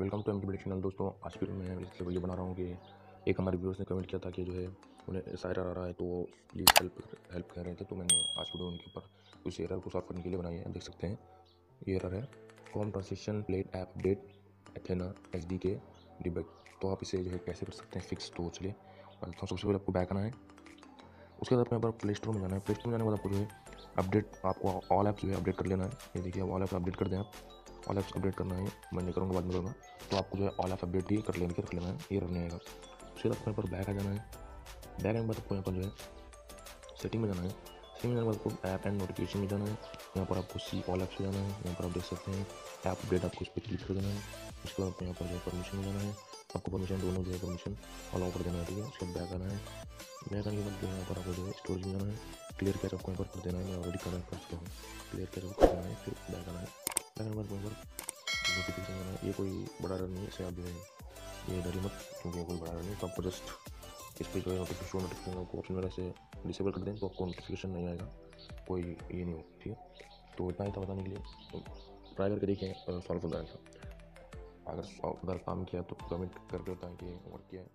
Welcome to MK channel. दोस्तों आज फिर मैं इसलिए वीडियो बना रहा हूँ कि एक हमारे व्यूअर्स ने कमेंट किया था कि जो है उन्हें ऐसा एरर आ रहा है, तो वो प्लीज़ हेल्प कह रहे थे। तो मैंने आज वीडियो उनके ऊपर उस एरर को सॉल्व करने के लिए बनाई है। देख सकते हैं ये एरर है com translation plate app update Athena SDK debug. तो आप इसे जो है कैसे कर सकते हैं फिक्स। तो चलिए तो सबसे पहले आपको बैक आना है। उसके बाद यहाँ पर प्ले स्टोर में जाना है। प्ले स्टोर में जाने के बाद आपको जो है अपडेट, आपको ऑल ऐप्स जो है अपडेट कर लेना है। ये देखिए ऑल ऐप्स अपडेट कर दें आप। ऑल ऐप्स अपडेट करना है, मैं नहीं करूँगा, बाद में करूँगा। तो आपको जो है ऑल ऐप अपडेट ही कर लेके रख लेना है, ये रखने आएगा। उसके बाद आपको यहाँ पर बैक आ जाना है। बैक आने के बाद आपको यहाँ पर जो है सेटिंग में जाना है। सेटिंग में जाने के बाद आपको ऐप एंड नोटिफिकेशन में जाना है। यहाँ पर आपको सी ऑल ऐप्स में जाना है। यहाँ पर आप देख सकते हैं ऐप अपडेट, आपको उस पर क्लिक कर देना है। उसके बाद आपको यहाँ पर जो है परमिशन में जाना है। आपको परमिशन दोनों जो है परमिशन अलाउ कर देना है, ठीक है। उसके बाद बैक आना है। बैक आने के बाद जो है यहाँ पर आपको जो है स्टोरेज में जाना है। क्लियर कैश आपको यहाँ पर कर देना है, मैं ऑलरेडी कनेक्ट कर चुका हूँ। क्लियर कैश आपको कर देना है, फिर बैक आना है। बैक आने के बाद यहाँ पर नोटिफिकेशन जाना है। ये कोई बड़ा रन नहीं है, इसे आप जो है ये डरिए मत, क्योंकि कोई बड़ा रन नहीं है। तो आपको जस्ट इस पर जो है नोटिफिकेशन को ऑप्शन वगैरह से डिसेबल कर दें, तो आपको नोटिफिकेशन नहीं आएगा, कोई ये नहीं हो, ठीक है। तो इतना ही था बताने के लिए, तो ट्राई करके देखें, सॉल्व हो जाएगा। अगर काम किया तो कमेंट करके बताएं कि वर्क किया है।